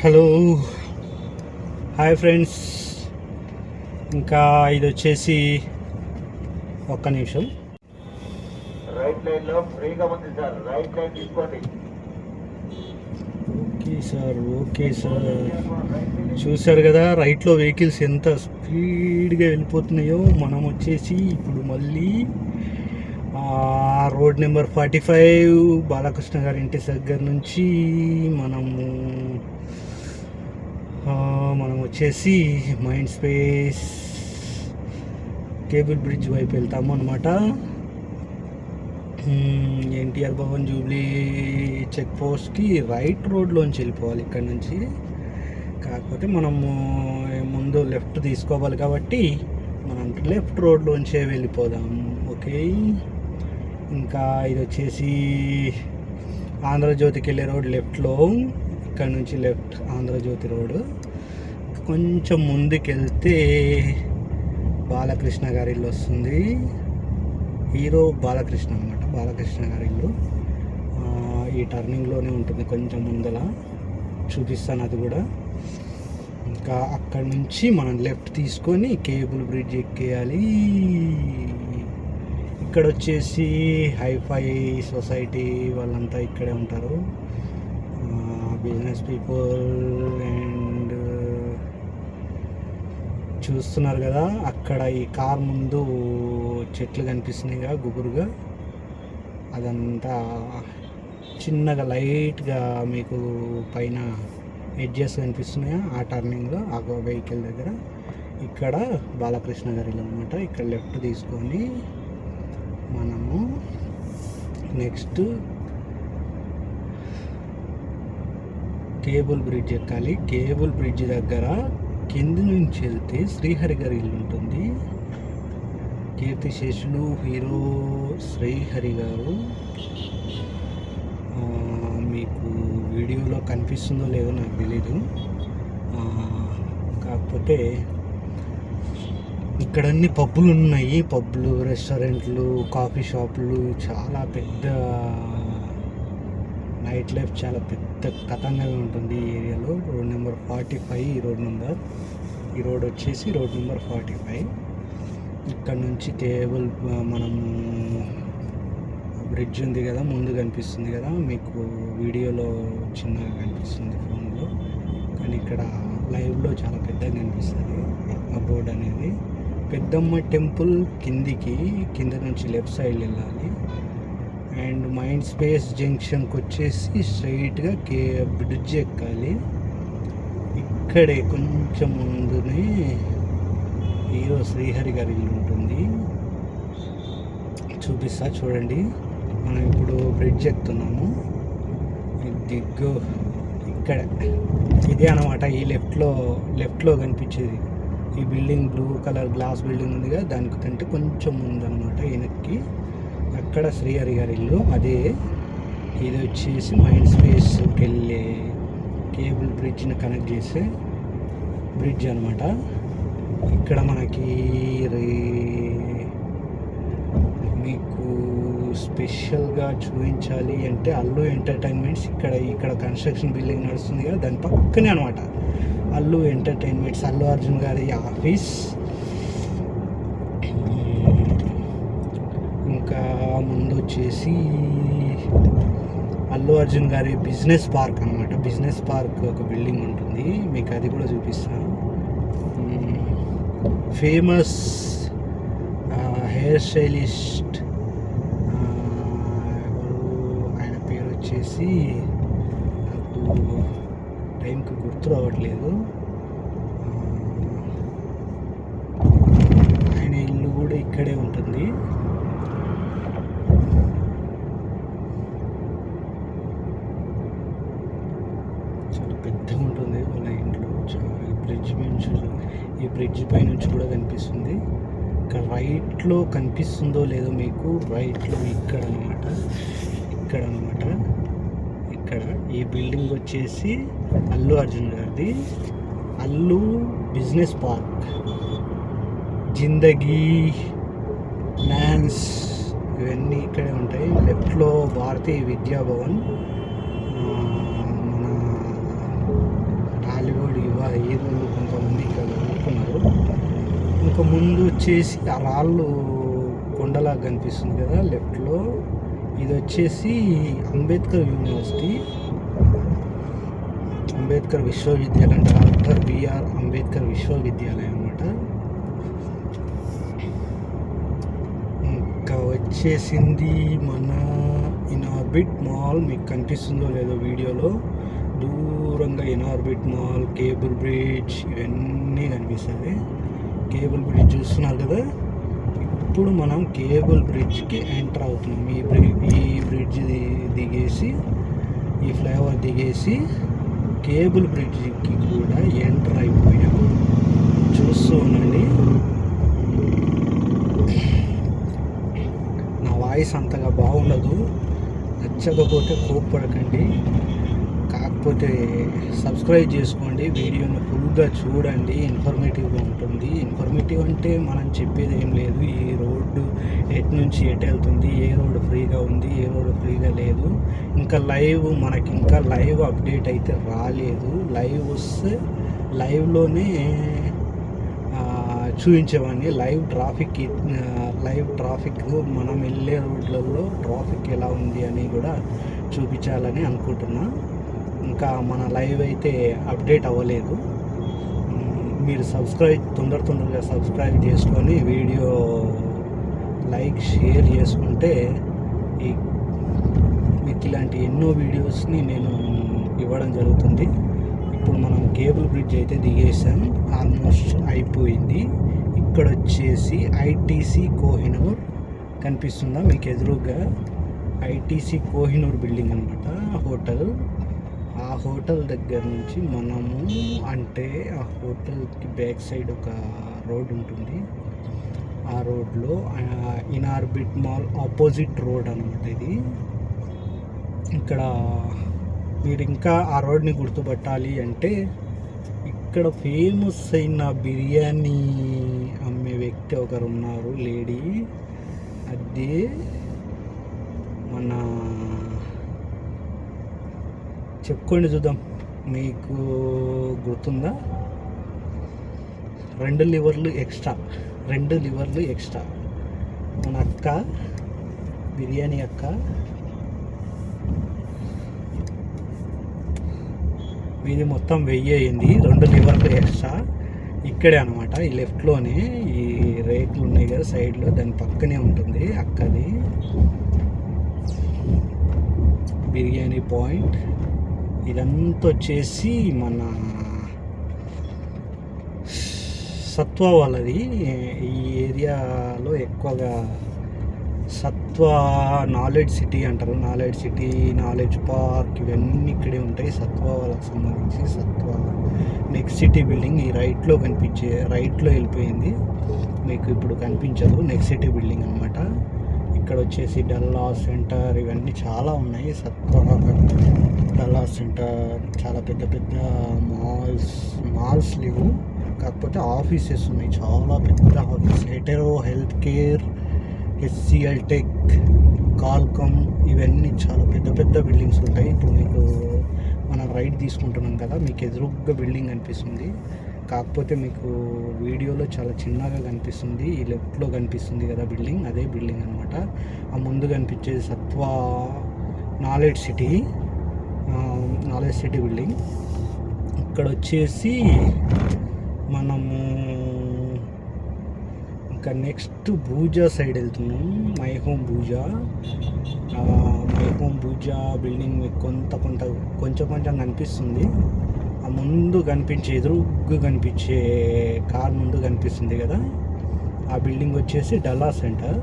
Hello hi friends. ఇంకా ఇది వచ్చేసి ఒక్క నిమిషం. రైట్ లైన్ లో ఫ్రీగా ఉంది సార్, రైట్ లైన్ తీసుకోండి. ఓకే సార్ చూశారు కదా రైట్లో వెహికల్స్ ఎంత స్పీడ్గా వెళ్ళిపోతున్నాయో. మనం వచ్చేసి ఇప్పుడు మళ్ళీ రోడ్ నెంబర్ 45 బాలకృష్ణ గారి ఇంటి దగ్గర నుంచి మనం వచ్చేసి మైండ్ స్పేస్ కేబుల్ బ్రిడ్జ్ వైపు వెళ్తాము అనమాట. ఎన్టీఆర్ భవన్ జూబ్లీ చెక్ పోస్ట్కి రైట్ రోడ్లోంచి వెళ్ళిపోవాలి ఇక్కడ నుంచి. కాకపోతే మనము ముందు లెఫ్ట్ తీసుకోవాలి కాబట్టి మనం లెఫ్ట్ రోడ్లోంచే వెళ్ళిపోదాం. ఓకే, ఇంకా ఇది వచ్చేసి ఆంధ్రజ్యోతికి వెళ్ళే రోడ్ లెఫ్ట్లో, ఇక్కడ నుంచి లెఫ్ట్ ఆంధ్రజ్యోతి రోడ్. కొంచెం ముందుకు వెళ్తే బాలకృష్ణ గారి ఇల్లు వస్తుంది. హీరో బాలకృష్ణ అనమాట, బాలకృష్ణ గారి ఇల్లు ఈ టర్నింగ్లోనే ఉంటుంది. కొంచెం ముందల చూపిస్తాను అది కూడా. ఇంకా అక్కడి నుంచి మనం లెఫ్ట్ తీసుకొని కేబుల్ బ్రిడ్జ్ ఎక్కేయాలి. ఇక్కడ వచ్చేసి హైఫై సొసైటీ వాళ్ళంతా ఇక్కడే ఉంటారు, బిజినెస్ పీపుల్. అండ్ చూస్తున్నారు కదా అక్కడ ఈ కార్ ముందు చెట్లు కనిపిస్తున్నాయిగా గుబురుగా, అదంతా చిన్నగా లైట్గా మీకు పైన ఎడ్జెస్ కనిపిస్తున్నాయా ఆ టర్నింగ్లో ఆ వెహికల్ దగ్గర. ఇక్కడ బాలకృష్ణ గారి ఇల్లు అనమాట. ఇక్కడ లెఫ్ట్ తీసుకొని మనము నెక్స్ట్ కేబుల్ బ్రిడ్జ్ ఎక్కాలి. కేబుల్ బ్రిడ్జ్ దగ్గర కింది నుంచి వెళ్తే శ్రీహరి గారి ఇల్లు ఉంటుంది. కీర్తిశేషులు హీరో శ్రీహరి గారు. మీకు వీడియోలో కనిపిస్తుందో లేదో నాకు తెలీదు. కాకపోతే ఇక్కడ అన్ని పబ్బులు ఉన్నాయి, పబ్బులు, రెస్టారెంట్లు, కాఫీ షాపులు. చాలా పెద్ద నైట్ లైఫ్ చాలా పెద్ద కథంగా ఉంటుంది ఈ ఏరియాలో. రోడ్ నెంబర్ 45 ఈ రోడ్ నెంబర్. ఈ రోడ్ వచ్చేసి రోడ్ నెంబర్ 45. ఇక్కడ నుంచి కేబుల్ మనము బ్రిడ్జ్ ఉంది కదా ముందు కనిపిస్తుంది కదా మీకు వీడియోలో చిన్నగా కనిపిస్తుంది ఫోన్లో, కానీ ఇక్కడ లైవ్లో చాలా పెద్దగా కనిపిస్తుంది ఆ బోర్డ్ అనేది. పెద్దమ్మ టెంపుల్ కింద నుంచి లెఫ్ట్ సైడ్ వెళ్ళాలి. అండ్ మైండ్ స్పేస్ జంక్షన్కి వచ్చేసి స్ట్రైట్గా బ్రిడ్జ్ ఎక్కాలి. ఇక్కడే కొంచెం ముందునే హీరో శ్రీహరి గారి ఇల్లు ఉంటుంది. చూపిస్తా చూడండి. మనం ఇప్పుడు బ్రిడ్జ్ ఎక్కుతున్నాము. దిగ్గు ఇక్కడ ఇదే అనమాట. ఈ లెఫ్ట్లో కనిపించేది ఈ building, blue colour glass building ఉంది కదా, దానికంటే కొంచెం ముందనమాట వెనక్కి. అక్కడ శ్రీహరి గారి ఇల్లు అదే. ఇది వచ్చేసి మైండ్ స్పేస్కి వెళ్ళే కేబుల్ బ్రిడ్జ్ని కనెక్ట్ చేసే బ్రిడ్జ్ అనమాట. ఇక్కడ మనకి మీకు స్పెషల్గా చూపించాలి అంటే అల్లు ఎంటర్టైన్మెంట్స్ ఇక్కడ కన్స్ట్రక్షన్ బిల్డింగ్ నడుస్తుంది కదా, దాని పక్కనే అనమాట అల్లు ఎంటర్టైన్మెంట్స్, అల్లు అర్జున్ గారి ఆఫీస్. ఇంకా ముందు వచ్చేసి అల్లు అర్జున్ గారి బిజినెస్ పార్క్ అనమాట. బిజినెస్ పార్క్ ఒక బిల్డింగ్ ఉంటుంది, మీకు అది కూడా చూపిస్తాను. ఫేమస్ హెయిర్ స్టైలిస్ట్ ఆయన పేరు వచ్చేసి నాకు టైంకి గుర్తు రావట్లేదు. ఆయన ఇల్లు కూడా ఇక్కడే ఉంటుంది. చాలా పెద్దగా ఉంటుంది వాళ్ళ ఇంట్లో. ఈ బ్రిడ్జ్ పై నుంచి కూడా కనిపిస్తుంది. ఇక్కడ రైట్లో కనిపిస్తుందో లేదో మీకు, రైట్లో ఇక్కడ అనమాట. ఇక్కడ ఈ బిల్డింగ్ వచ్చేసి అల్లు అర్జున్ గారిది. అల్లు బిజినెస్ పార్క్, జిందగీ, నాన్స్ ఇవన్నీ ఇక్కడే ఉంటాయి. లెఫ్ట్లో భారతీయ విద్యాభవన్, మన ఇక్కడ కనుక్కున్నారు. ఇంకా ముందు వచ్చేసి ఆ రాళ్ళు కొండలాగా కనిపిస్తుంది కదా లెఫ్ట్లో, ఇది వచ్చేసి అంబేద్కర్ యూనివర్సిటీ, అంబేద్కర్ విశ్వవిద్యాలయం, డాక్టర్ బిఆర్ అంబేద్కర్ విశ్వవిద్యాలయం అన్నమాట. ఇంకా వచ్చేసింది మన ఇన్ఆర్బిట్ మాల్. మీకు కనిపిస్తుందో లేదో వీడియోలో, దూరంగా ఇన్ఆర్బిట్ మాల్, కేబుల్ బ్రిడ్జ్ ఇవన్నీ కనిపిస్తుంది. కేబుల్ బ్రిడ్జ్ చూస్తున్నారు కదా, ఇప్పుడు మనం కేబుల్ బ్రిడ్జ్కి ఎంటర్ అవుతున్నాం. ఈ బ్రిడ్జ్ దిగేసి, ఈ ఫ్లైఓవర్ దిగేసి కేబుల్ బ్రిడ్జ్కి కూడా ఎంటర్ అయిపోయాము. చూస్తూ ఉండండి. నా వాయిస్ అంతగా బాగుండదు, నచ్చకపోతే కోప్పడకండి. కాకపోతే సబ్స్క్రైబ్ చేసుకోండి, వీడియోని ఫుల్గా చూడండి, ఇన్ఫర్మేటివ్గా ఉంటుంది. ఇన్ఫర్మేటివ్ అంటే మనం చెప్పేది ఏం లేదు, ఈ రోడ్డు ఎటు నుంచి ఎటు వెళ్తుంది, ఏ రోడ్డు ఫ్రీగా ఉంది, ఏ రోడ్డు ఫ్రీగా లేదు. ఇంకా మనకి ఇంకా లైవ్ అప్డేట్ అయితే రాలేదు. లైవ్ వస్తే లైవ్లోనే చూపించేవాడిని. లైవ్ ట్రాఫిక్ మనం వెళ్ళే రోడ్లలో ట్రాఫిక్ ఎలా ఉంది అని కూడా చూపించాలని అనుకుంటున్నా. ఇంకా మన లైవ్ అయితే అప్డేట్ అవ్వలేదు. మీరు తొందరగా సబ్స్క్రైబ్ చేసుకొని వీడియో లైక్ షేర్ చేసుకుంటే మీకు ఇలాంటి ఎన్నో వీడియోస్ని నేను ఇవ్వడం జరుగుతుంది. ఇప్పుడు మనం కేబుల్ బ్రిడ్జ్ అయితే దిగేసాం, ఆల్మోస్ట్ అయిపోయింది. ఇక్కడ వచ్చేసి ఐటీసీ కోహినూర్ కనిపిస్తుందా మీకు ఎదురుగా? ఐటీసీ కోహినూర్ బిల్డింగ్ అనమాట, హోటల్. ఆ హోటల్ దగ్గర నుంచి మనము ఆ హోటల్కి బ్యాక్ సైడ్ ఒక రోడ్ ఉంటుంది. ఆ రోడ్లో ఇన్ఆర్బిట్ మాల్ ఆపోజిట్ రోడ్ అనమాట ఇది. ఇక్కడ మీరు ఇంకా ఆ రోడ్ని గుర్తుపట్టాలి అంటే, ఇక్కడ ఫేమస్ అయిన బిర్యానీ అమ్మే వ్యక్తి ఒకరు ఉన్నారు, లేడీ. అదే మన చెప్పుకోండి చూద్దాం, మీకు గుర్తుందా? 2 లివర్లు ఎక్స్ట్రా మన అక్క, బిర్యానీ అక్క. ఇది మొత్తం 1000 అయింది, 2 లివర్లు ఎక్స్ట్రా. ఇక్కడే అనమాట, ఈ లెఫ్ట్లోనే ఈ రేకులు ఉన్నాయి కదా సైడ్లో, దాని పక్కనే ఉంటుంది అక్కది బిర్యానీ పాయింట్. ఇదంతా వచ్చేసి మన సత్వ వాళ్ళది. ఈ ఏరియాలో ఎక్కువగా సత్వ నాలెడ్జ్ సిటీ అంటారు, నాలెడ్జ్ సిటీ, నాలెడ్జ్ పార్క్ ఇవన్నీ ఇక్కడే ఉంటాయి. సత్వ వాళ్ళకి సంబంధించి సత్వ నెక్స్ట్ సిటీ బిల్డింగ్ ఈ రైట్లో వెళ్ళిపోయింది, మీకు ఇప్పుడు కనిపించదు. నెక్స్ట్ సిటీ బిల్డింగ్ అనమాట. ఇక్కడ వచ్చేసి డల్లాస్ సెంటర్ ఇవన్నీ చాలా ఉన్నాయి. డల్లాస్ సెంటర్ చాలా పెద్ద మాల్స్ లేవు, కాకపోతే ఆఫీసెస్ ఉన్నాయి, చాలా పెద్ద office. Hetero health care, HCl tech, Qualcomm ఇవన్నీ చాలా పెద్ద బిల్డింగ్స్ ఉంటాయి. ఇప్పుడు మీకు మనం రైట్ తీసుకుంటున్నాం కదా, మీకు ఎదురుగా బిల్డింగ్ కనిపిస్తుంది, కాకపోతే మీకు వీడియోలో చాలా చిన్నగా కనిపిస్తుంది. ఈ లెఫ్ట్లో కనిపిస్తుంది కదా బిల్డింగ్, అదే బిల్డింగ్ అనమాట. ఆ ముందు కనిపించేది సత్వ నాలెడ్జ్ సిటీ బిల్డింగ్. ఇక్కడ వచ్చేసి మనము ఇంకా నెక్స్ట్ భూజా సైడ్ వెళ్తున్నాం, మై హోమ్ భూజా బిల్డింగ్ మీకు కొంచెం కనిపిస్తుంది. ఆ ముందు ఎదురుగ్గా కనిపించే కార్ ముందు కనిపిస్తుంది కదా, ఆ బిల్డింగ్ వచ్చేసి డల్లా సెంటర్.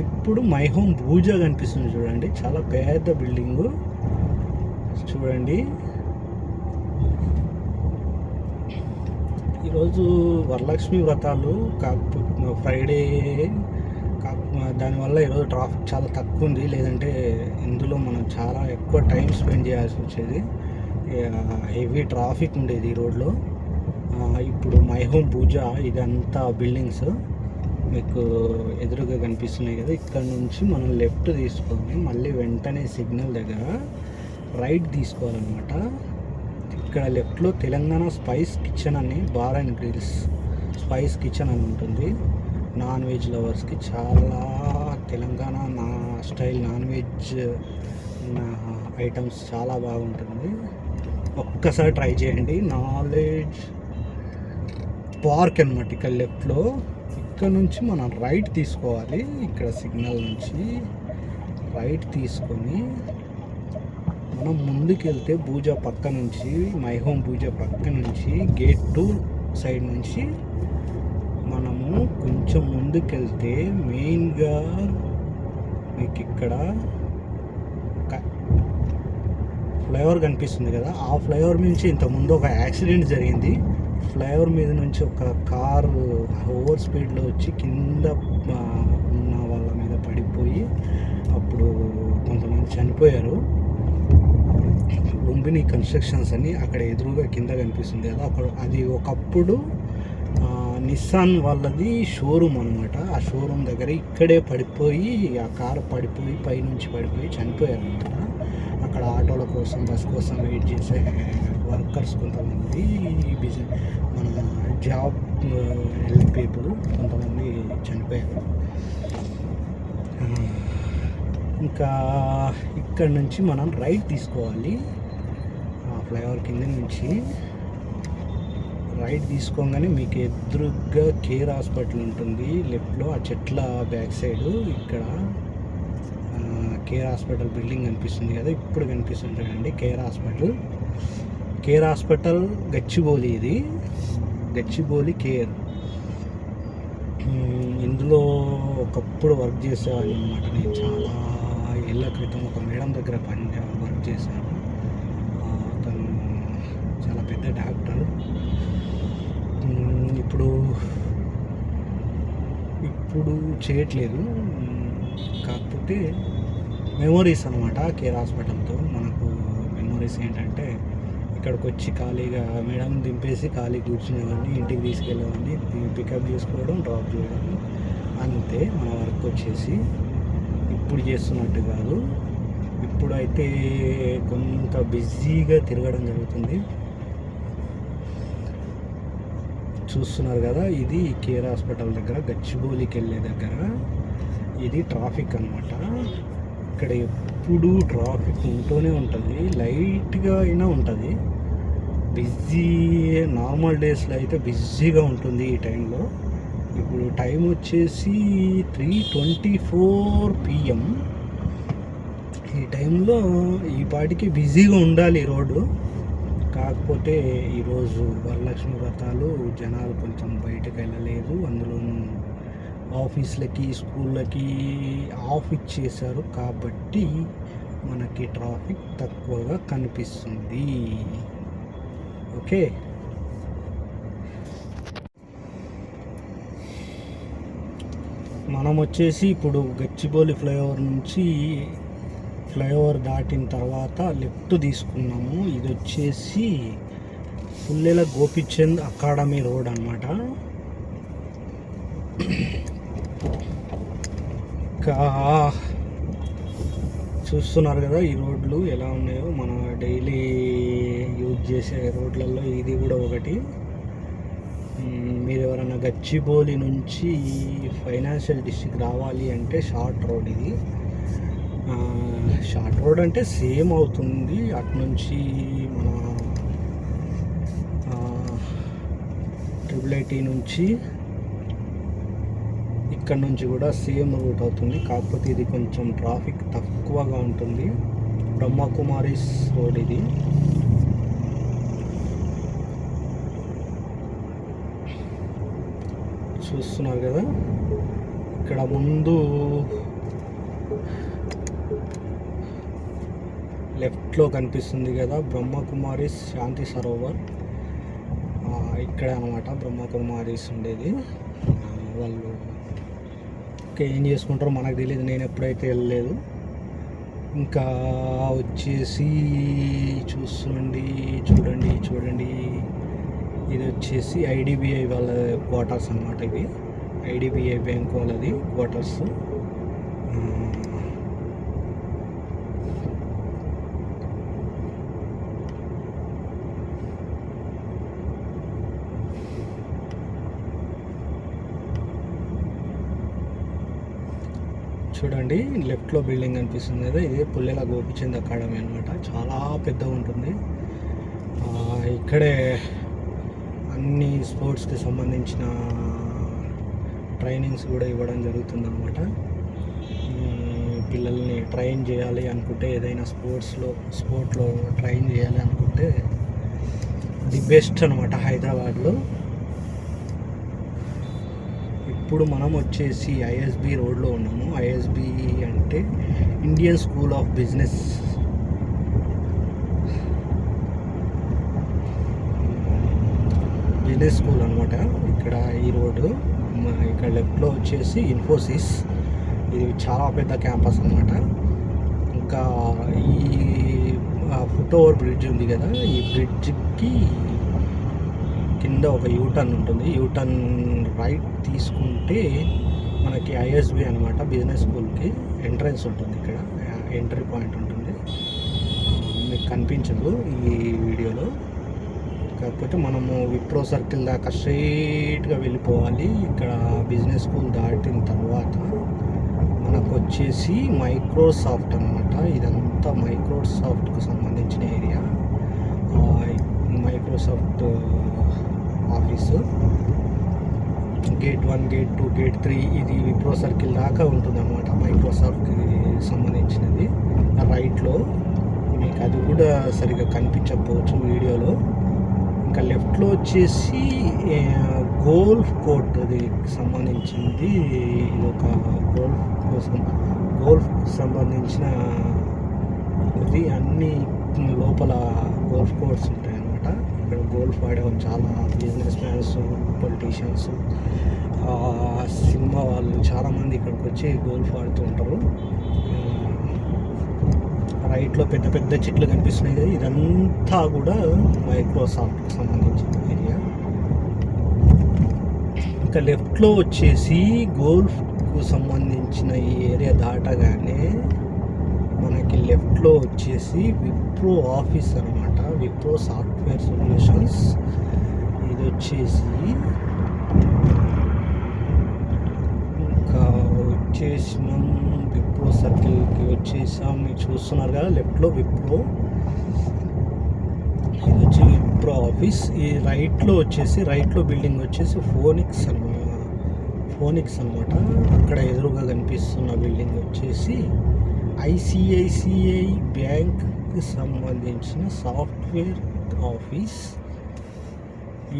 ఇప్పుడు మై హోమ్ భూజా కనిపిస్తుంది చూడండి, చాలా పెద్ద బిల్డింగు చూడండి. ఈరోజు వరలక్ష్మి వ్రతాలు, కాకపోతే ఫ్రైడే దానివల్ల ఈరోజు ట్రాఫిక్ చాలా తక్కువ ఉంది, లేదంటే ఇందులో మనం చాలా ఎక్కువ టైం స్పెండ్ చేయాల్సి వచ్చేది, హెవీ ట్రాఫిక్ ఉండేది ఈ రోడ్లో. ఇప్పుడు మై హోమ్ భూజా ఇదంతా బిల్డింగ్స్ మీకు ఎదురుగా కనిపిస్తున్నాయి కదా, ఇక్కడ నుంచి మనం లెఫ్ట్ తీసుకొని మళ్ళీ వెంటనే సిగ్నల్ దగ్గర రైట్ తీసుకోవాలన్నమాట. ఇక్కడ లెఫ్ట్లో తెలంగాణ స్పైస్ కిచెన్ అని bar and grills spice kitchen అని ఉంటుంది. నాన్ వెజ్ లవర్స్కి చాలా Telangana style non veg items చాలా బాగుంటుంది. ఒక్కసారి ట్రై చేయండి. నాలెడ్జ్ పార్క్ అనమాట. ఇక్కడ లెఫ్ట్లో ఇక్కడ నుంచి మనం రైట్ తీసుకోవాలి. ఇక్కడ సిగ్నల్ నుంచి రైట్ తీసుకొని మనం ముందుకెళ్తే పూజా పక్క నుంచి మై హోమ్ పూజా పక్క నుంచి గేట్ 2 సైడ్ నుంచి మనము కొంచెం ముందుకెళ్తే మెయిన్గా మీకు ఇక్కడ ఫ్లైఓవర్ కనిపిస్తుంది కదా. ఆ ఫ్లైఓవర్ నుంచి ఇంతకుముందు ఒక యాక్సిడెంట్ జరిగింది. ఫ్లైఓవర్ మీద నుంచి ఒక కారు ఓవర్ స్పీడ్లో వచ్చి కింద ఉన్న వాళ్ళ మీద పడిపోయి అప్పుడు కొంతమంది చనిపోయారు. లుంబిని కన్స్ట్రక్షన్స్ అని అక్కడ ఎదురుగా కింద కనిపిస్తుంది కదా, అక్కడ అది ఒకప్పుడు నిస్సాన్ వాళ్ళది షోరూమ్ అనమాట. ఆ షోరూమ్ దగ్గర ఇక్కడే పడిపోయి ఆ కారు పడిపోయి పైనుంచి పడిపోయి చనిపోయారు అనమాట. అక్కడ ఆటోల కోసం బస్ కోసం వెయిట్ చేసే వర్కర్స్ కొంతమంది మన జాబ్ హెల్ప్ పీపుల్ కొంతమంది చనిపోయారు. ఇంకా ఇక్కడ నుంచి మనం రైట్ తీసుకోవాలి. ఫ్లైఓవర్ కింద నుంచి రైట్ తీసుకోగానే మీకు ఎదురుగా కేర్ హాస్పిటల్ ఉంటుంది లెఫ్ట్లో. ఆ చెట్ల బ్యాక్ సైడ్ ఇక్కడ కేర్ హాస్పిటల్ బిల్డింగ్ కనిపిస్తుంది కదా, ఇప్పుడు కనిపిస్తుంటాయండి కేర్ హాస్పిటల్ గచ్చిబౌలి. ఇది గచ్చిబౌలి కేర్. ఇందులో ఒకప్పుడు వర్క్ చేసేవాడిని అనమాట. నేను చాలా ఏళ్ళ క్రితం ఒక మేడం దగ్గర వర్క్ చేశాను. తను చాలా పెద్ద డాక్టర్. ఇప్పుడు చేయట్లేదు. కాకపోతే మెమొరీస్ అనమాట. కేర్ హాస్పిటల్తో మనకు మెమొరీస్ ఏంటంటే ఇక్కడికి వచ్చి ఖాళీగా మేడం దింపేసి ఖాళీ కూర్చునేవాడిని, ఇంటికి తీసుకెళ్ళేవాడిని, పికప్ చేసుకోవడం, డ్రాప్ చేయడం, అంతే మన వర్క్ వచ్చేసి. ఇప్పుడు చేస్తున్నట్టు కాదు. ఇప్పుడైతే కొంత బిజీగా తిరగడం జరుగుతుంది. చూస్తున్నారు కదా, ఇది కేర్ హాస్పిటల్ దగ్గర గచ్చిబౌలికి వెళ్ళే దగ్గర ఇది ట్రాఫిక్ అనమాట. ఇక్కడ ఎప్పుడు ట్రాఫిక్ ఉంటూనే ఉంటుంది, లైట్గా అయినా ఉంటుంది. బిజీ నార్మల్ డేస్లో అయితే బిజీగా ఉంటుంది ఈ టైంలో. ఇప్పుడు టైం వచ్చేసి 3:24 PM. ఈ టైంలో ఈ పాటికి బిజీగా ఉండాలి రోడ్డు. కాకపోతే ఈరోజు వరలక్ష్మి వ్రతాలు, జనాలు కొంచెం బయటకు వెళ్ళలేదు. అందులోనూ ఆఫీస్లకి స్కూళ్ళకి ఆఫ్ ఇచ్చేశారు కాబట్టి మనకి ట్రాఫిక్ తక్కువగా కనిపిస్తుంది. ఓకే, మనం వచ్చేసి ఇప్పుడు గచ్చిబౌలి ఫ్లైఓవర్ దాటిన తర్వాత లెఫ్ట్ తీసుకున్నాము. ఇది వచ్చేసి పుల్లెల గోపిచంద్ అకాడమీ రోడ్ అన్నమాట. ఇంకా చూస్తున్నారు కదా ఈ రోడ్లు ఎలా ఉన్నాయో. మన డైలీ యూజ్ చేసే రోడ్లలో ఇది కూడా ఒకటి. మీరు ఎవరైనా గచ్చిబౌలి నుంచి ఫైనాన్షియల్ డిస్ట్రిక్ట్ రావాలి అంటే షార్ట్ రోడ్ ఇది. షార్ట్ రోడ్ అంటే సేమ్ అవుతుంది. అటు నుంచి మన IIIT నుంచి ఇక్కడ నుంచి కూడా సేమ్ రూట్ అవుతుంది. కాకపోతే ఇది కొంచెం ట్రాఫిక్ తక్కువగా ఉంటుంది. బ్రహ్మకుమారీస్ రోడ్ ఇది. చూస్తున్నారు కదా, ఇక్కడ ముందు లెఫ్ట్లో కనిపిస్తుంది కదా బ్రహ్మకుమారీస్ శాంతి సరోవర్. ఇక్కడ అనమాట బ్రహ్మకుమారీస్ ఉండేది. వాళ్ళు ఏం చేసుకుంటారో మనకు తెలియదు, నేను ఎప్పుడైతే వెళ్ళలేదు. ఇంకా వచ్చేసి చూడండి, ఇది వచ్చేసి IDBI వాళ్ళ క్వార్టర్స్ అన్నమాట. ఇవి IDBI బ్యాంక్ వాళ్ళది క్వార్టర్స్. చూడండి లెఫ్ట్లో బిల్డింగ్ కనిపిస్తుంది కదా, ఇదే పుల్లెల గోపిచంద్ అకాడమీ అనమాట. చాలా పెద్దగా ఉంటుంది. ఇక్కడే అన్ని స్పోర్ట్స్కి సంబంధించిన ట్రైనింగ్స్ కూడా ఇవ్వడం జరుగుతుందన్నమాట. పిల్లల్ని ట్రైన్ చేయాలి అనుకుంటే, ఏదైనా స్పోర్ట్లో ట్రైన్ చేయాలి అనుకుంటే ది బెస్ట్ అనమాట హైదరాబాద్లో. ఇప్పుడు మనం వచ్చేసి ఐఎస్బి రోడ్లో ఉన్నాము. ఐఎస్బి అంటే Indian school of business. Business school అనమాట ఇక్కడ ఈ రోడ్డు. ఇక్కడ లెఫ్ట్లో వచ్చేసి ఇన్ఫోసిస్. ఇది చాలా పెద్ద క్యాంపస్ అనమాట. ఇంకా ఈ ఫుట్ ఓవర్ బ్రిడ్జ్ ఉంది కదా, ఈ బ్రిడ్జ్కి కింద ఒక యూటర్న్ ఉంటుంది. యూటర్న్ రైట్ తీసుకుంటే మనకి ఐఎస్బి అనమాట బిజినెస్ స్కూల్కి ఎంట్రన్స్ ఉంటుంది. ఇక్కడ ఎంట్రీ పాయింట్ ఉంటుంది. మీకు కనిపించదు ఈ వీడియోలో, కాకపోతే మనము విప్రో సర్కిల్ దాకా స్ట్రైట్గా వెళ్ళిపోవాలి. ఇక్కడ బిజినెస్ స్కూల్ దాటిన తర్వాత మనకు వచ్చేసి మైక్రోసాఫ్ట్ అనమాట. ఇదంతా మైక్రోసాఫ్ట్కు సంబంధించిన area. Microsoft office gate 1, gate 2, gate 3 ఇది విప్రో సర్కిల్ దాకా ఉంటుందన్నమాట. మైక్రోసాఫ్ట్కి సంబంధించినది. రైట్లో మీకు అది కూడా సరిగ్గా కనిపించకపోవచ్చు వీడియోలో. ఇంకా లెఫ్ట్లో వచ్చేసి గోల్ఫ్ కోర్ట్కి సంబంధించింది. ఇది ఒక గోల్ఫ్కి సంబంధించిన ఇది. అన్ని లోపల గోల్ఫ్ కోర్ట్స్ ఉంటాయి అన్నమాట. ఇక్కడ గోల్ఫ్ ఆడే చాలా బిజినెస్ మ్యాన్స్, పొలిటీషియన్స్, సినిమా వాళ్ళు చాలామంది ఇక్కడికి వచ్చి గోల్ఫ్ ఆడుతూ ఉంటారు. రైట్లో పెద్ద పెద్ద చెట్లు కనిపిస్తున్నాయి కదా, ఇదంతా కూడా మైక్రోసాఫ్ట్కి సంబంధించిన ఏరియా. ఇంకా లెఫ్ట్లో వచ్చేసి గోల్ఫ్కు సంబంధించిన ఈ ఏరియా దాటగానే మనకి లెఫ్ట్లో వచ్చేసి విప్రో ఆఫీస్ అనమాట. Wipro software solutions. ఇది వచ్చేసి ఇంకా వచ్చేసినాం విప్రో సర్కిల్కి వచ్చేసాం. మీరు చూస్తున్నారు కదా లెఫ్ట్లో విప్రో. ఇది వచ్చి విప్రో ఆఫీస్. ఈ రైట్లో వచ్చేసి రైట్లో బిల్డింగ్ వచ్చేసి ఫోనిక్స్ అనమాట. అక్కడ ఎదురుగా కనిపిస్తున్న బిల్డింగ్ వచ్చేసి ఐసిఐసిఐ బ్యాంక్కి సంబంధించిన సాఫ్ట్వేర్ ఆఫీస్.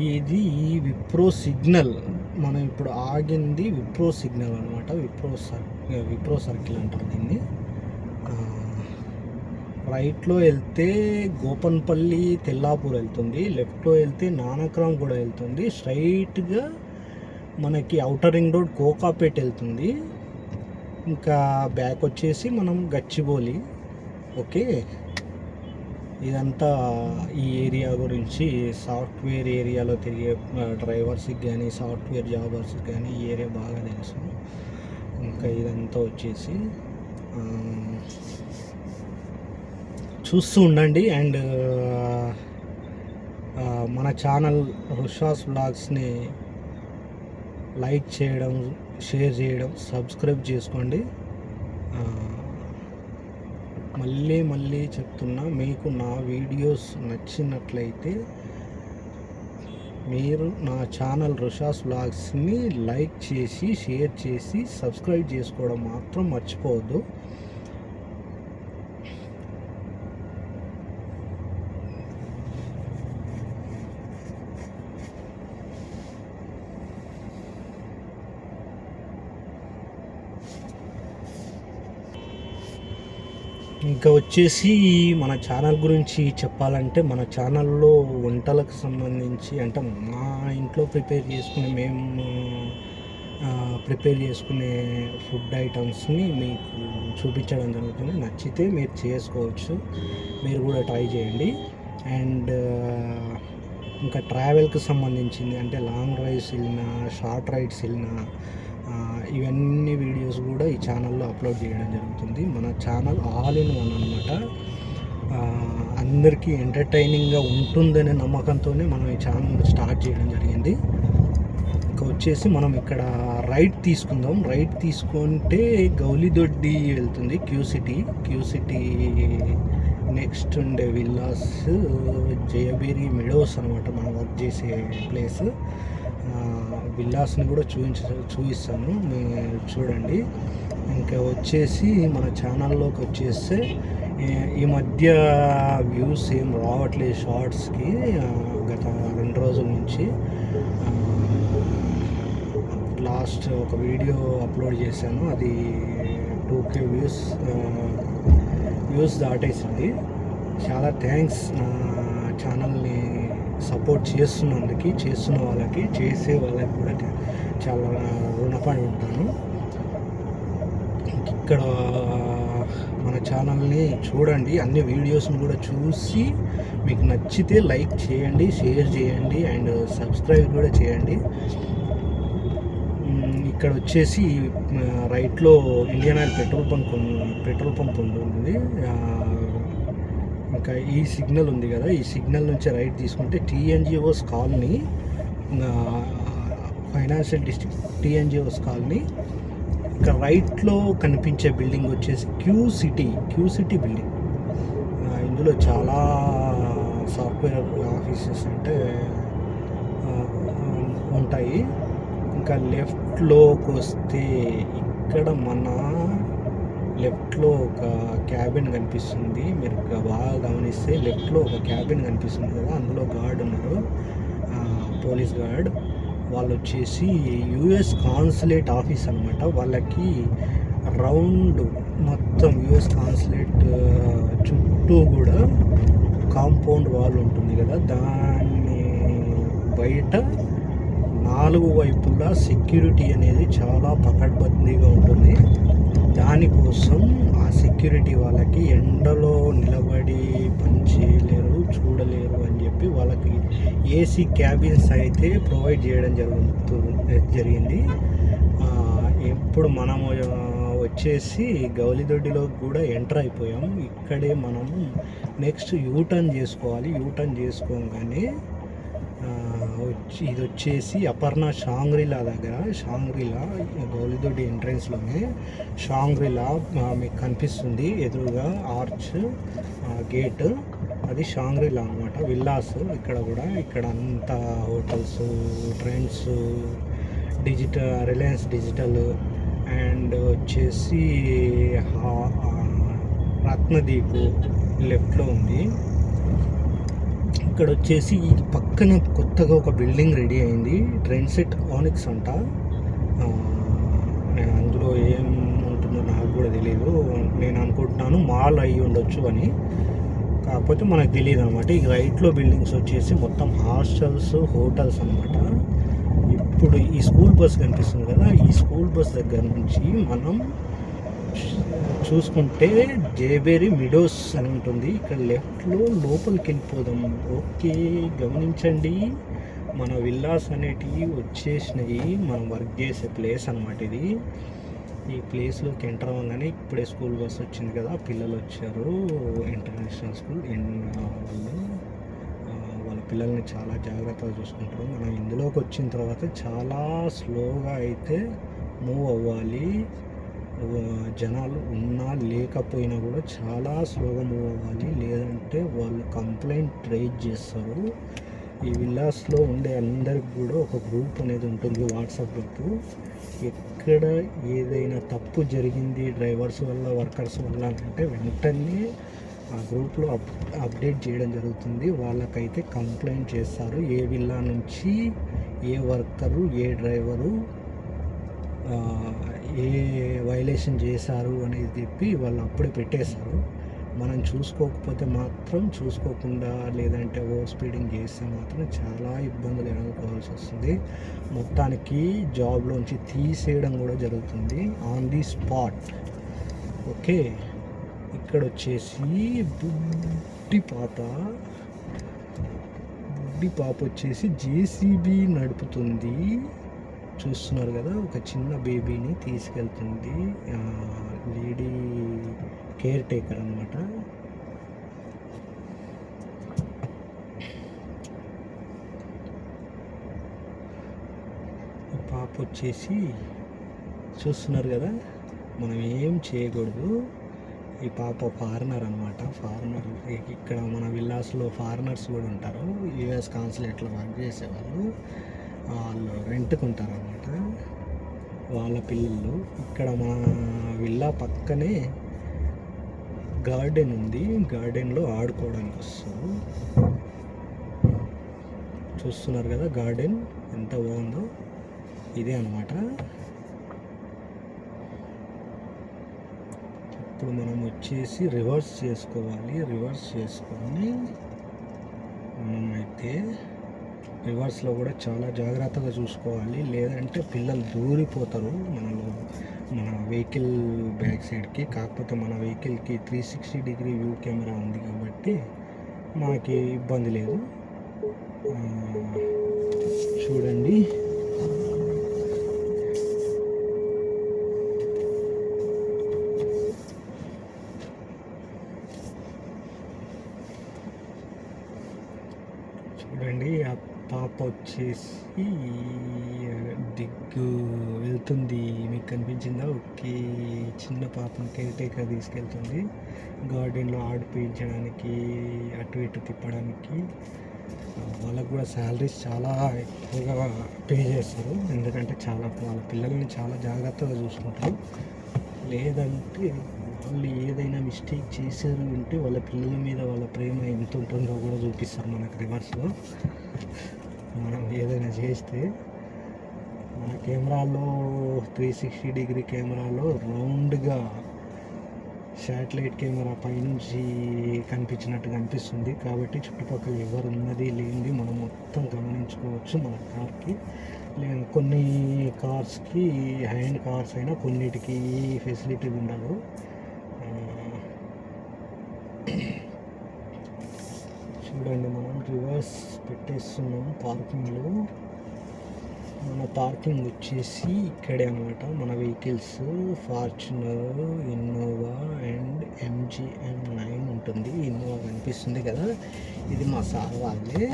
ఇది విప్రో సిగ్నల్. మనం ఇప్పుడు ఆగింది విప్రో సిగ్నల్ అనమాట. విప్రో సర్కిల్ అంటారు దీన్ని. రైట్లో వెళ్తే గోపన్పల్లి, తెల్లాపూర్ వెళ్తుంది. లెఫ్ట్లో వెళ్తే నానక్రామ్ కూడా వెళ్తుంది. స్ట్రైట్గా మనకి ఔటర్ రింగ్ రోడ్ కోకాపేట్ వెళ్తుంది. ఇంకా బ్యాక్ వచ్చేసి మనం గచ్చిబౌలి. ఓకే, ఇదంతా ఈ ఏరియా గురించి. సాఫ్ట్వేర్ ఏరియాలో తిరిగే డ్రైవర్స్కి కానీ, సాఫ్ట్వేర్ జాబర్స్కి కానీ ఈ ఏరియా బాగా తెలుసు. ఇంకా ఇదంతా వచ్చేసి చూస్తూ ఉండండి. అండ్ మన ఛానల్ రుషాస్ వ్లాగ్స్ని లైక్ చేయడం, షేర్ చేయడం, సబ్స్క్రైబ్ చేసుకోండి. మళ్ళీ చెప్తున్నా, మీకు నా వీడియోస్ నచ్చినట్లయితే మీరు నా ఛానల్ రుషాస్ వ్లాగ్స్ని లైక్ చేసి, షేర్ చేసి, సబ్స్క్రైబ్ చేసుకోవడం మాత్రం మర్చిపోవద్దు. ఇంకా వచ్చేసి మన ఛానల్ గురించి చెప్పాలంటే, మన ఛానల్లో వంటలకు సంబంధించి, అంటే మా ఇంట్లో మేము ప్రిపేర్ చేసుకునే ఫుడ్ ఐటమ్స్ని మీకు చూపించడం జరుగుతుంది. నచ్చితే మీరు చేసుకోవచ్చు, మీరు కూడా ట్రై చేయండి. అండ్ ఇంకా ట్రావెల్కి సంబంధించింది, అంటే లాంగ్ డ్రైవ్స్ వెళ్ళినా, షార్ట్ రైడ్స్ వెళ్ళినా, ఇవన్నీ వీడియోస్ కూడా ఈ ఛానల్లో అప్లోడ్ చేయడం జరుగుతుంది. మన ఛానల్ ఆల్ ఇన్ వన్ అనమాట. అందరికీ ఎంటర్టైనింగ్గా ఉంటుందనే నమ్మకంతోనే మనం ఈ ఛానల్ స్టార్ట్ చేయడం జరిగింది. ఇంకా వచ్చేసి మనం ఇక్కడ రైట్ తీసుకుందాం. రైట్ తీసుకుంటే గౌలిదొడ్డి వెళ్తుంది, క్యూ సిటీ నెక్స్ట్ ఉండే విల్లాస్ జయబేరి మెడోస్ అనమాట మనం వర్క్ చేసే ప్లేస్. విల్లాస్ని కూడా చూపిస్తాను, మీరు చూడండి. ఇంకా వచ్చేసి మన ఛానల్లోకి వచ్చేస్తే ఈ మధ్య వ్యూస్ ఏం రావట్లేదు షార్ట్స్కి, గత 2 రోజుల నుంచి. లాస్ట్ ఒక వీడియో అప్లోడ్ చేశాను, అది 2K వ్యూస్ దాటేసింది. చాలా థ్యాంక్స్ నా ఛానల్ని సపోర్ట్ చేస్తున్న వాళ్ళకి, చేసే వాళ్ళకి కూడా చాలా రుణపడి ఉంటాను. ఇక్కడ మన ఛానల్ని చూడండి, అన్ని వీడియోస్ని కూడా చూసి మీకు నచ్చితే లైక్ చేయండి, షేర్ చేయండి అండ్ సబ్స్క్రైబ్ కూడా చేయండి. ఇక్కడ వచ్చేసి రైట్లో ఇండియన్ ఆయిల్ పెట్రోల్ పంప్ ఉంటుంది. ఇంకా ఈ సిగ్నల్ ఉంది కదా, ఈ సిగ్నల్ నుంచి రైట్ తీసుకుంటే TNGOs colony, financial district TNGOs colony. ఇక్కడ రైట్లో కనిపించే బిల్డింగ్ వచ్చేసి క్యూ సిటీ బిల్డింగ్. ఇందులో చాలా సాఫ్ట్వేర్ ఆఫీసెస్ అంటే ఉంటాయి. ఇంకా లెఫ్ట్లోకి వస్తే ఇక్కడ మన లెఫ్ట్లో ఒక క్యాబిన్ కనిపిస్తుంది. మీరు బాగా గమనిస్తే లెఫ్ట్లో ఒక క్యాబిన్ కనిపిస్తుంది కదా, అందులో గార్డ్ ఉన్నారు, పోలీస్ గార్డ్. వాళ్ళు వచ్చేసి US కాన్సులేట్ ఆఫీస్ అనమాట. వాళ్ళకి రౌండ్ మొత్తం US కాన్సులేట్ చుట్టూ కూడా కాంపౌండ్ వాల్ ఉంటుంది కదా, దాన్ని బయట 4 వైపులా సెక్యూరిటీ అనేది చాలా పకడ్బందీగా ఉంటుంది. దానికోసం ఆ సెక్యూరిటీ వాళ్ళకి ఎండలో నిలబడి పని చేయలేరు, చూడలేరు అని చెప్పి వాళ్ళకి AC క్యాబిన్స్ అయితే ప్రొవైడ్ చేయడం జరిగింది. ఇప్పుడు మనము వచ్చేసి గౌలిదొడ్డిలో కూడా ఎంటర్ అయిపోయాం. ఇక్కడే మనము నెక్స్ట్ యూటర్న్ చేసుకోగానే ఇది వచ్చేసి అపర్ణ షాంగ్రీలా దగ్గర, గౌలిదొడ్డి ఎంట్రన్స్లోనే షాంగ్రీలా మీకు కనిపిస్తుంది ఎదురుగా, ఆర్చ్ గేట్, అది షాంగ్రీలా అనమాట. విల్లాస్ ఇక్కడ అంతా hotels, trends, Reliance digital and వచ్చేసి రత్నదీప్ లెఫ్ట్లో ఉంది. ఇక్కడ వచ్చేసి ఈ పక్కన కొత్తగా ఒక బిల్డింగ్ రెడీ అయింది, ట్రెండ్సెట్ ఆనిక్స్ అంట. అందులో ఏం ఉంటుందో నాకు కూడా తెలియదు, నేను అనుకుంటున్నాను మాల్ అయ్యి ఉండొచ్చు అని, కాకపోతే మనకు తెలియదు అనమాట. ఈ రైట్లో బిల్డింగ్స్ వచ్చేసి మొత్తం హాస్టల్స్, హోటల్స్ అనమాట. ఇప్పుడు ఈ స్కూల్ బస్ కనిపిస్తుంది కదా, ఈ స్కూల్ బస్ దగ్గర నుంచి మనం చూసుకుంటే జేబేరి మిడోస్ అని ఉంటుంది. ఇక్కడ లెఫ్ట్లో లోపలికి వెళ్ళిపోదాం. ఓకే, గమనించండి, మన విల్లాస్ అనేటివి వచ్చేసినాయి, మనం వర్క్ చేసే ప్లేస్ అనమాట ఇది. ఈ ప్లేస్లోకి ఎంటర్ అవ్వగానే ఇప్పుడే స్కూల్ బస్ వచ్చింది కదా, పిల్లలు వచ్చారు, ఇంటర్నేషనల్ స్కూల్. వాళ్ళ పిల్లల్ని చాలా జాగ్రత్తగా చూసుకుంటారు. మనం ఇందులోకి వచ్చిన తర్వాత చాలా స్లోగా అయితే మూవ్ అవ్వాలి. జనాలు ఉన్నా లేకపోయినా కూడా చాలా స్లోగా మూవ్ అవ్వాలి, లేదంటే వాళ్ళు కంప్లైంట్ రైజ్ చేస్తారు. ఈ విల్లాస్లో ఉండే అందరికి కూడా ఒక గ్రూప్ అనేది ఉంటుంది, వాట్సాప్ గ్రూపు. ఎక్కడ ఏదైనా తప్పు జరిగింది డ్రైవర్స్ వల్ల, వర్కర్స్ వల్ల అంటే వెంటనే ఆ గ్రూప్లో అప్డేట్ చేయడం జరుగుతుంది. వాళ్ళకైతే కంప్లైంట్ చేస్తారు, ఏ విల్లా నుంచి ఏ వర్కరు, ఏ డ్రైవరు ఏ వైలేషన్ చేశారు అనేది చెప్పి వాళ్ళు అప్పుడే పెట్టేస్తారు. మనం చూసుకోకుండా లేదంటే ఓవర్ స్పీడింగ్ చేస్తే మాత్రం చాలా ఇబ్బందులు ఎదుర్కోవాల్సి వస్తుంది. మొత్తానికి జాబ్లోంచి తీసేయడం కూడా జరుగుతుంది ఆన్ ది స్పాట్. ఓకే, ఇక్కడ వచ్చేసి బుడ్డి పాప వచ్చేసి JCB నడుపుతుంది. చూస్తున్నారు కదా, ఒక చిన్న బేబీని తీసుకెళ్తుంది, లేడీ కేర్ టేకర్ అనమాట. పాప వచ్చేసి చూస్తున్నారు కదా, మనం ఏం చేయకూడదు. ఈ పాప ఫారినర్ అనమాట. ఫారినర్ ఇక్కడ మన విల్లాస్లో ఫారినర్స్ కూడా ఉంటారు. యుఎస్ కాన్సులేట్లో వర్క్ చేసేవాళ్ళు, వాళ్ళు రెంట్కి ఉంటారు అనమాట. వాళ్ళ పిల్లలు ఇక్కడ మా విల్లా పక్కనే గార్డెన్ ఉంది. గార్డెన్లో ఆడుకోవడానికి వస్తారు. చూస్తున్నారు కదా గార్డెన్ ఎంత బాగుందో. ఇదే అనమాట. ఇప్పుడు మనం వచ్చేసి రివర్స్ చేసుకోవాలి. రివర్స్ చేసుకొని మనమైతే రివర్స్లో కూడా చాలా జాగ్రత్తగా చూసుకోవాలి, లేదంటే పిల్లలు దూరిపోతారు మన వెహికల్ బ్యాక్ సైడ్కి. కాకపోతే మన వెహికల్కి 360 డిగ్రీ వ్యూ కెమెరా ఉంది కాబట్టి మనకి ఇబ్బంది లేదు. చూడండి, చూడండి ఆ పాప వచ్చేసి దిగ్గు వెళ్తుంది. మీకు కనిపించిందా? ఓకే, చిన్న పాపను కేర్ టేకర్ తీసుకెళ్తుంది గార్డెన్లో ఆడిపించడానికి, అటు ఇటు తిప్పడానికి. వాళ్ళకు కూడా శాలరీస్ చాలా ఎక్కువగా పే చేస్తారు, ఎందుకంటే వాళ్ళ పిల్లల్ని చాలా జాగ్రత్తగా చూసుకుంటారు. లేదంటే వాళ్ళు ఏదైనా మిస్టేక్ చేశారు అంటే వాళ్ళ పిల్లల మీద వాళ్ళ ప్రేమ ఎంత ఉంటుందో కూడా చూపిస్తారు మనకు రివర్స్లో. మనం ఏదైనా చేస్తే మన కెమెరాలో 360 డిగ్రీ కెమెరాలో రౌండ్గా శాటిలైట్ కెమెరా పైనుంచి కనిపించినట్టు కనిపిస్తుంది. కాబట్టి చుట్టుపక్కల ఎవరు ఉన్నది లేనిది మనం మొత్తం గమనించుకోవచ్చు మన కార్కి. కొన్ని కార్స్కి, హ్యాండ్ కార్స్ అయినా కొన్నిటికి ఫెసిలిటీ ఉండదు. చూడండి, మనం రివర్స్ పెట్టేస్తున్నాం పార్కింగ్లో. మన పార్కింగ్ వచ్చేసి ఇక్కడే అన్నమాట. మన vehicles Fortuner, Innova and MG M9 ఉంటుంది. ఇన్నోవా కనిపిస్తుంది కదా, ఇది మా సార్ వాళ్ళే.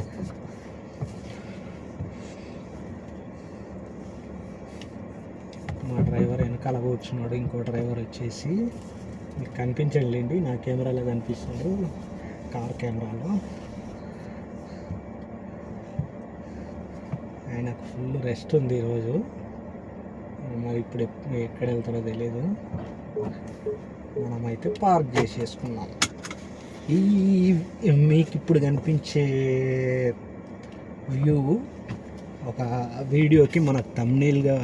మా డ్రైవర్ వెనకాల కూర్చున్నాడు. ఇంకో డ్రైవర్ వచ్చేసి మీకు కనిపించండి, నా కెమెరాలో కనిపిస్తాడు, కార్ కెమెరాలో. ఆయనకు ఫుల్ రెస్ట్ ఉంది ఈరోజు. మరి ఇప్పుడు ఎక్కడ వెళ్తారో తెలియదు. మనమైతే పార్క్ చేసేసుకున్నాం. మీకు ఇప్పుడు కనిపించే వ్యూ ఒక వీడియోకి మన థంబ్నెయిల్గా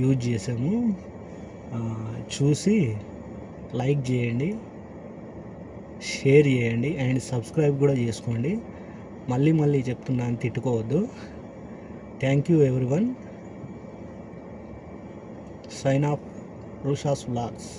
యూజ్ చేసాము. చూసి లైక్ చేయండి, షేర్ చేయండి అండ్ సబ్స్క్రైబ్ కూడా చేసుకోండి. మళ్ళీ చెప్తున్నాను, తిట్టుకోవద్దు. Thank you everyone. Sign off, రూషాస్ వ్లాగ్స్.